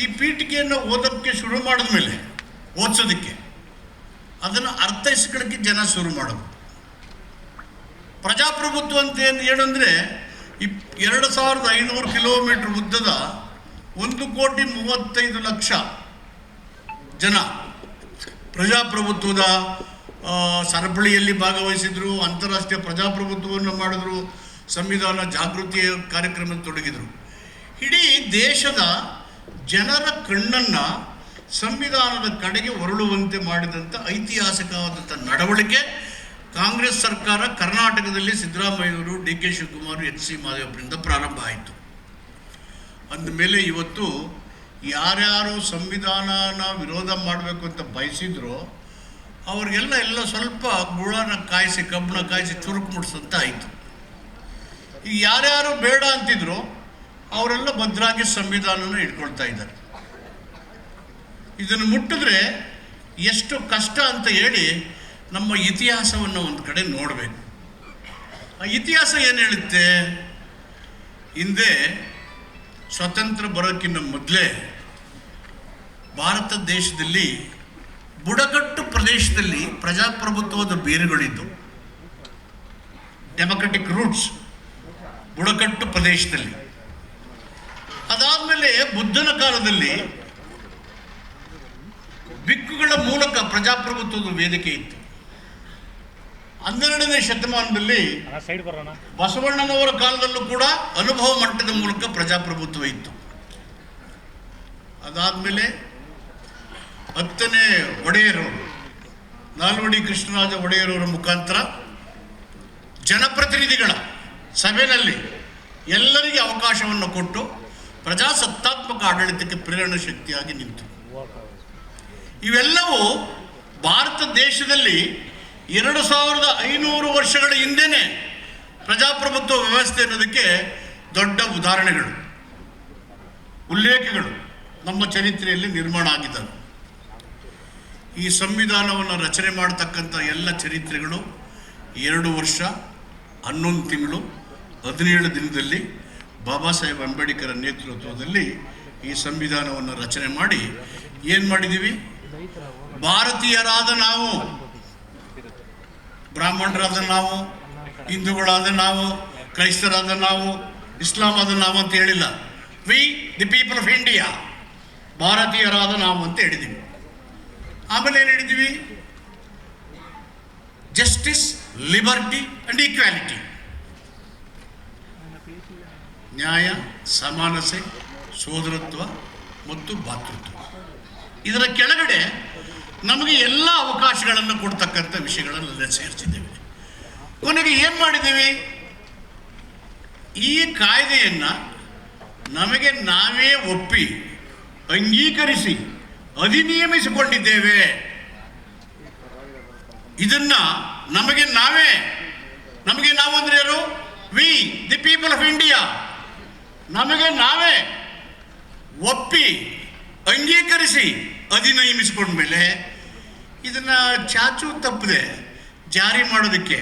ಈ ಪೀಠಿಕೆಯನ್ನು ಓದೋಕ್ಕೆ ಶುರು ಮಾಡಿದ ಮೇಲೆ ಓದಿಸೋದಕ್ಕೆ ಅದನ್ನು ಅರ್ಥೈಸ್ಕೊಳ್ಳೋಕ್ಕೆ ಜನ ಶುರು ಮಾಡೋದು. ಪ್ರಜಾಪ್ರಭುತ್ವ ಅಂತ ಏನಂದರೆ 2500 ಕಿಲೋಮೀಟರ್ ಉದ್ದದ 1,35,00,000 ಜನ ಪ್ರಜಾಪ್ರಭುತ್ವದ ಸರಪಳಿಯಲ್ಲಿ ಭಾಗವಹಿಸಿದರು, ಅಂತಾರಾಷ್ಟ್ರೀಯ ಪ್ರಜಾಪ್ರಭುತ್ವವನ್ನು ಮಾಡಿದ್ರು, ಸಂವಿಧಾನ ಜಾಗೃತಿ ಕಾರ್ಯಕ್ರಮದಲ್ಲಿ ತೊಡಗಿದರು. ಇಡೀ ದೇಶದ ಜನರ ಕಣ್ಣನ್ನು ಸಂವಿಧಾನದ ಕಡೆಗೆ ಹೊರಳುವಂತೆ ಮಾಡಿದಂಥ ಐತಿಹಾಸಿಕವಾದಂಥ ನಡವಳಿಕೆ ಕಾಂಗ್ರೆಸ್ ಸರ್ಕಾರ ಕರ್ನಾಟಕದಲ್ಲಿ ಸಿದ್ದರಾಮಯ್ಯವರು, D K Shivakumar, H C ಮಾದೇವರಿಂದ ಪ್ರಾರಂಭ ಆಯಿತು. ಅಂದಮೇಲೆ ಇವತ್ತು ಯಾರ್ಯಾರು ಸಂವಿಧಾನನ ವಿರೋಧ ಮಾಡಬೇಕು ಅಂತ ಬಯಸಿದ್ರೋ ಅವ್ರಿಗೆಲ್ಲ ಸ್ವಲ್ಪ ಗುಳನ ಕಾಯಿಸಿ ಕಬ್ಬಣ ಕಾಯಿಸಿ ಚುರುಕು ಮುಡಿಸಂತ ಆಯಿತು. ಈಗ ಯಾರ್ಯಾರು ಬೇಡ ಅಂತಿದ್ರು ಅವರೆಲ್ಲ ಭದ್ರಾಗಿ ಸಂವಿಧಾನನ ಇಟ್ಕೊಳ್ತಾ ಇದ್ದಾರೆ. ಇದನ್ನು ಮುಟ್ಟಿದ್ರೆ ಎಷ್ಟು ಕಷ್ಟ ಅಂತ ಹೇಳಿ ನಮ್ಮ ಇತಿಹಾಸವನ್ನು ಒಂದು ಕಡೆ ನೋಡಬೇಕು. ಆ ಇತಿಹಾಸ ಏನು ಹೇಳುತ್ತೆ? ಹಿಂದೆ ಸ್ವತಂತ್ರ ಬರೋಕ್ಕಿಂತ ಮೊದಲೇ ಭಾರತ ದೇಶದಲ್ಲಿ ಬುಡಕಟ್ಟು ಪ್ರದೇಶದಲ್ಲಿ ಪ್ರಜಾಪ್ರಭುತ್ವದ ಬೇರುಗಳಿದ್ದು, ಡೆಮೊಕ್ರೆಟಿಕ್ ರೂಟ್ಸ್ ಬುಡಕಟ್ಟು ಪ್ರದೇಶದಲ್ಲಿ. ಅದಾದಮೇಲೆ ಬುದ್ಧನ ಕಾಲದಲ್ಲಿ ಬಿಕ್ಕುಗಳ ಮೂಲಕ ಪ್ರಜಾಪ್ರಭುತ್ವದ ವೇದಿಕೆ ಇತ್ತು. 12ನೇ ಶತಮಾನದಲ್ಲಿ ಬಸವಣ್ಣನವರ ಕಾಲದಲ್ಲೂ ಕೂಡ ಅನುಭವ ಮಟ್ಟದ ಮೂಲಕ ಪ್ರಜಾಪ್ರಭುತ್ವ ಇತ್ತು. ಅದಾದಮೇಲೆ 10ನೇ ಒಡೆಯರವರು, ನಾಲ್ವಡಿ ಕೃಷ್ಣರಾಜ ಒಡೆಯರವರ ಮುಖಾಂತರ ಜನಪ್ರತಿನಿಧಿಗಳ ಸಭೆಯಲ್ಲಿ ಎಲ್ಲರಿಗೆ ಅವಕಾಶವನ್ನು ಕೊಟ್ಟು ಪ್ರಜಾಸತ್ತಾತ್ಮಕ ಆಡಳಿತಕ್ಕೆ ಪ್ರೇರಣಾ ಶಕ್ತಿಯಾಗಿ ನಿಂತು. ಇವೆಲ್ಲವೂ ಭಾರತ ದೇಶದಲ್ಲಿ 2500 ವರ್ಷಗಳ ಹಿಂದೆಯೇ ಪ್ರಜಾಪ್ರಭುತ್ವ ವ್ಯವಸ್ಥೆ ಅನ್ನೋದಕ್ಕೆ ದೊಡ್ಡ ಉದಾಹರಣೆಗಳು, ಉಲ್ಲೇಖಗಳು ನಮ್ಮ ಚರಿತ್ರೆಯಲ್ಲಿ ನಿರ್ಮಾಣ ಆಗಿದ್ದಾವೆ. ಈ ಸಂವಿಧಾನವನ್ನು ರಚನೆ ಮಾಡತಕ್ಕಂಥ ಎಲ್ಲ ಚರಿತ್ರೆಗಳು 2 ವರ್ಷ 11 ತಿಂಗಳು 17 ದಿನದಲ್ಲಿ ಬಾಬಾ ಸಾಹೇಬ್ ಅಂಬೇಡ್ಕರ್ ನೇತೃತ್ವದಲ್ಲಿ ಈ ಸಂವಿಧಾನವನ್ನು ರಚನೆ ಮಾಡಿ ಏನು ಮಾಡಿದ್ದೀವಿ? ಭಾರತೀಯರಾದ ನಾವು, ಬ್ರಾಹ್ಮಣರಾದ ನಾವು, ಹಿಂದೂಗಳಾದ ನಾವು, ಕ್ರೈಸ್ತರಾದ ನಾವು, ಇಸ್ಲಾಂ ಆದ ನಾವು ಅಂತ ಹೇಳಿಲ್ಲ. We the people of India, ಭಾರತೀಯರಾದ ನಾವು ಅಂತ ಹೇಳಿದ್ದೀವಿ. ಆಮೇಲೆ ಏನು ಹೇಳಿದ್ದೀವಿ? ಜಸ್ಟಿಸ್, ಲಿಬರ್ಟಿ ಅಂಡ್ ಈಕ್ವಾಲಿಟಿ, ನ್ಯಾಯ, ಸಮಾನತೆ, ಸೋದರತ್ವ ಮತ್ತು ಭಾತೃತ್ವ. ಇದರ ಕೆಳಗಡೆ ನಮಗೆ ಎಲ್ಲ ಅವಕಾಶಗಳನ್ನು ಕೊಡ್ತಕ್ಕಂಥ ವಿಷಯಗಳನ್ನು ಸೇರಿಸಿದ್ದೇವೆ. ಕೊನೆಗೆ ಏನು ಮಾಡಿದ್ದೀವಿ? ಈ ಕಾಯ್ದೆಯನ್ನು ನಮಗೆ ನಾವೇ ಒಪ್ಪಿ ಅಂಗೀಕರಿಸಿ ಅಧಿನಿಯಮಿಸಿಕೊಂಡಿದ್ದೇವೆ. ಇದನ್ನ ನಮಗೆ ನಾವು ಅಂದ್ರೆ ಯಾರು? V the people of India, ನಮಗೆ ನಾವೇ ಒಪ್ಪಿ ಅಂಗೀಕರಿಸಿ ಅಧಿನಿಯಮಿಸಿಕೊಂಡ ಮೇಲೆ ಇದನ್ನು ಚಾಚು ತಪ್ಪದೆ ಜಾರಿ ಮಾಡೋದಕ್ಕೆ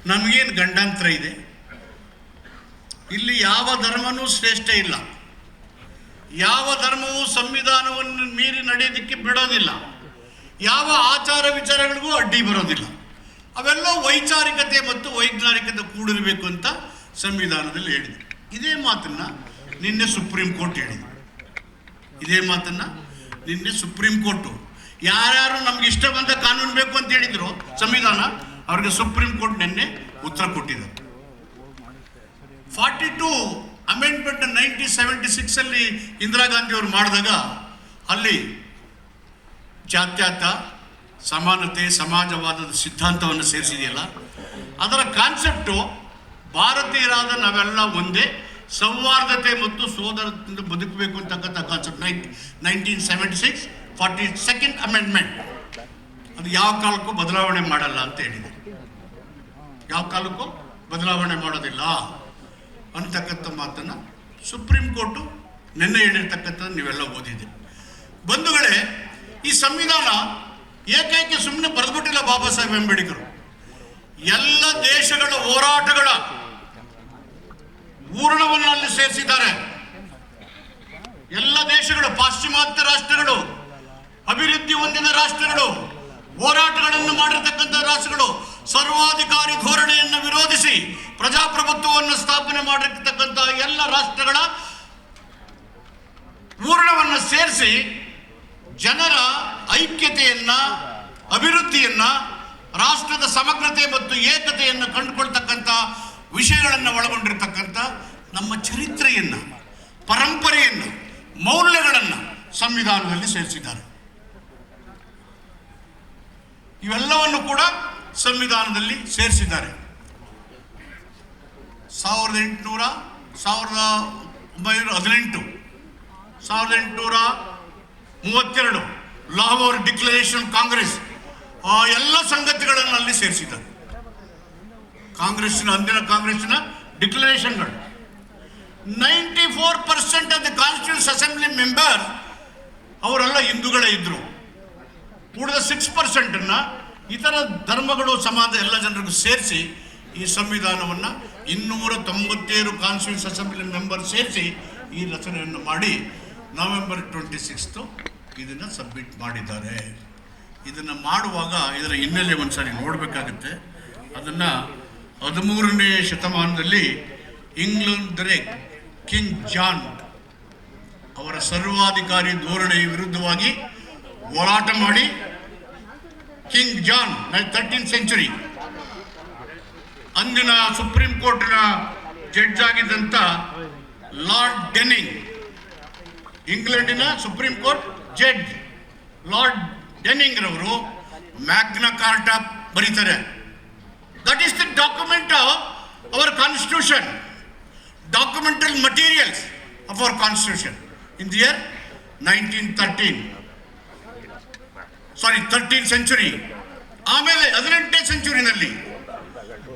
ನಮಗೇನು ಗಂಡಾಂತರ ಇದೆ? ಇಲ್ಲಿ ಯಾವ ಧರ್ಮನೂ ಶ್ರೇಷ್ಠ ಇಲ್ಲ, ಯಾವ ಧರ್ಮವೂ ಸಂವಿಧಾನವನ್ನು ಮೀರಿ ನಡೆಯೋದಕ್ಕೆ ಬಿಡೋದಿಲ್ಲ, ಯಾವ ಆಚಾರ ವಿಚಾರಗಳಿಗೂ ಅಡ್ಡಿ ಬರೋದಿಲ್ಲ. ಅವೆಲ್ಲ ವೈಚಾರಿಕತೆ ಮತ್ತು ವೈಜ್ಞಾನಿಕತೆ ಕೂಡಿರಬೇಕು ಅಂತ ಸಂವಿಧಾನದಲ್ಲಿ ಹೇಳಿದೆ. ಇದೇ ಮಾತನ್ನು ನಿನ್ನೆ ಸುಪ್ರೀಂ ಕೋರ್ಟ್ ಹೇಳಿದೆ. ಇದೇ ಮಾತನ್ನು ನಿನ್ನೆ ಸುಪ್ರೀಂ ಕೋರ್ಟು ಯಾರ್ಯಾರು ನಮ್ಗೆ ಇಷ್ಟ ಬಂದ ಕಾನೂನು ಬೇಕು ಅಂತ ಹೇಳಿದ್ರು ಸಂವಿಧಾನ, ಅವ್ರಿಗೆ ಸುಪ್ರೀಂ ಕೋರ್ಟ್ ನಿನ್ನೆ ಉತ್ತರ ಕೊಟ್ಟಿದೆ. 42 ಅಮೆಂಡ್ಮೆಂಟ್ 1976 ಇಂದಿರಾ ಗಾಂಧಿ ಅವರು ಮಾಡಿದಾಗ ಅಲ್ಲಿ ಜಾತ್ಯತ, ಸಮಾನತೆ, ಸಮಾಜವಾದದ ಸಿದ್ಧಾಂತವನ್ನು ಸೇರಿಸಿದೆಯಲ್ಲ, ಅದರ ಕಾನ್ಸೆಪ್ಟು ಭಾರತೀಯರಾದ ನಾವೆಲ್ಲ ಒಂದೇ, ಸೌಹಾರ್ದತೆ ಮತ್ತು ಸೋದರದಿಂದ ಬದುಕಬೇಕು ಅಂತಕ್ಕಂಥ ಕಾನ್ಸೆಪ್ಟ್ 1976 42nd ಅಮೆಂಡ್ಮೆಂಟ್. ಅದು ಯಾವ ಕಾಲಕ್ಕೂ ಬದಲಾವಣೆ ಮಾಡಲ್ಲ ಅಂತ ಹೇಳಿದೆ. ಯಾವ ಕಾಲಕ್ಕೂ ಬದಲಾವಣೆ ಮಾಡೋದಿಲ್ಲ ಅಂತಕ್ಕಂಥ ಮಾತನ್ನು ಸುಪ್ರೀಂ ಕೋರ್ಟು ನಿನ್ನೆ ಹೇಳಿರ್ತಕ್ಕಂಥದ್ದು ನೀವೆಲ್ಲ ಓದಿದೆ. ಬಂಧುಗಳೇ, ಈ ಸಂವಿಧಾನ ಏಕೈಕೆ ಸುಮ್ಮನೆ ಬರೆದ್ಬಿಟ್ಟಿಲ್ಲ ಬಾಬಾ ಸಾಹೇಬ್ ಅಂಬೇಡ್ಕರ್. ಎಲ್ಲ ದೇಶಗಳ ಹೋರಾಟಗಳ ಊರ್ಣವನ್ನು ಅಲ್ಲಿ ಸೇರಿಸಿದ್ದಾರೆ. ಎಲ್ಲ ದೇಶಗಳು, ಪಾಶ್ಚಿಮಾತ್ಯ ಪಾಶ್ಚಿಮಾತ್ಯ ರಾಷ್ಟ್ರಗಳು, ಅಭಿವೃದ್ಧಿ ಹೊಂದಿದ ರಾಷ್ಟ್ರಗಳು, ಹೋರಾಟಗಳನ್ನು ಮಾಡಿರ್ತಕ್ಕಂಥ ರಾಷ್ಟ್ರಗಳು ಸರ್ವಾಧಿಕಾರಿ ಧೋರಣೆಯನ್ನು ವಿರೋಧಿಸಿ ಪ್ರಜಾಪ್ರಭುತ್ವವನ್ನು ಸ್ಥಾಪನೆ ಮಾಡಿರ್ತಕ್ಕಂಥ ಎಲ್ಲ ರಾಷ್ಟ್ರಗಳ ಪೂರ್ಣವನ್ನು ಸೇರಿಸಿ ಜನರ ಐಕ್ಯತೆಯನ್ನ, ಅಭಿವೃದ್ಧಿಯನ್ನ, ರಾಷ್ಟ್ರದ ಸಮಗ್ರತೆ ಮತ್ತು ಏಕತೆಯನ್ನು ಕಂಡುಕೊಳ್ತಕ್ಕಂಥ ವಿಷಯಗಳನ್ನು ಒಳಗೊಂಡಿರ್ತಕ್ಕಂಥ ನಮ್ಮ ಚರಿತ್ರೆಯನ್ನು, ಪರಂಪರೆಯನ್ನು, ಮೌಲ್ಯಗಳನ್ನು ಸಂವಿಧಾನದಲ್ಲಿ ಸೇರಿಸಿದ್ದಾರೆ. ಇವೆಲ್ಲವನ್ನು ಕೂಡ ಸಂವಿಧಾನದಲ್ಲಿ ಸೇರಿಸಿದ್ದಾರೆ. 1818, 1832 ಲಾಹೋರ್ ಡಿಕ್ಲರೇಷನ್ ಕಾಂಗ್ರೆಸ್, ಆ ಎಲ್ಲ ಸಂಗತಿಗಳನ್ನು ಅಲ್ಲಿ ಸೇರಿಸಿದ್ದಾರೆ. ಅಂದಿನ ಕಾಂಗ್ರೆಸ್ನ ಡಿಕ್ಲರೇಷನ್ಗಳು. 94% of the constitution assembly member ಅವರೆಲ್ಲ ಹಿಂದೂಗಳೇ ಇದ್ರು. ಉಳಿದ 6% ಇತರ ಧರ್ಮಗಳು, ಸಮಾಜ ಎಲ್ಲ ಜನರಿಗೂ ಸೇರಿಸಿ ಈ ಸಂವಿಧಾನವನ್ನು 297 ಕಾನ್ಸ್ಟಿಟ್ಯೂಷನ್ ಅಸೆಂಬ್ಲಿ ಮೆಂಬರ್ ಸೇರಿಸಿ ಈ ರಚನೆಯನ್ನು ಮಾಡಿ ನವೆಂಬರ್ 26 ಇದನ್ನು ಸಬ್ಮಿಟ್ ಮಾಡಿದ್ದಾರೆ. ಇದನ್ನು ಮಾಡುವಾಗ ಇದರ ಹಿನ್ನೆಲೆ ಒಂದ್ಸಾರಿ ನೋಡಬೇಕಾಗುತ್ತೆ. ಅದನ್ನು 13ನೇ ಶತಮಾನದಲ್ಲಿ ಇಂಗ್ಲೆಂಡ್ ದೊರೆ ಕಿಂಗ್ ಜಾನ್ ಅವರ ಸರ್ವಾಧಿಕಾರಿ ಧೋರಣೆಯ ವಿರುದ್ಧವಾಗಿ ಹೋರಾಟ ಮಾಡಿ ಕಿಂಗ್ ಜಾನ್ 13th ಸೆಂಚುರಿ ಅಂದಿನ ಸುಪ್ರೀಂ ಕೋರ್ಟ್ನ ಜಡ್ಜ್ ಆಗಿದ್ದಂಥ ಲಾರ್ಡ್ ಡೆನ್ನಿಂಗ್, ಇಂಗ್ಲೆಂಡಿನ supreme court judge lord Denning ರವರು ಮ್ಯಾಗ್ನಾ ಕಾರ್ಟಾ ಬರೀತಾರೆ. That is the document of our constitution, documental materials of our constitution in the year 13th century. ಆಮೇಲೆ 18ನೇ ಸೆಂಚುರಿನಲ್ಲಿ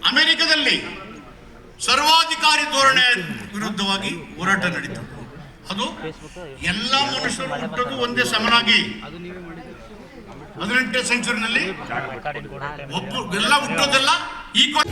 ಅಮೆರಿಕದಲ್ಲಿ ಸರ್ವಾಧಿಕಾರಿ ಧೋರಣೆ ವಿರುದ್ಧವಾಗಿ ಹೋರಾಟ ನಡೀತು. ಅದು ಎಲ್ಲ ಮನುಷ್ಯರು ಹುಟ್ಟೋದು ಒಂದೇ ಸಮನಾಗಿ. 18ನೇ ಸೆಂಚುರಿನಲ್ಲಿ ಎಲ್ಲ ಹುಟ್ಟೋದೆಲ್ಲ ಈಕ್ವಲ್.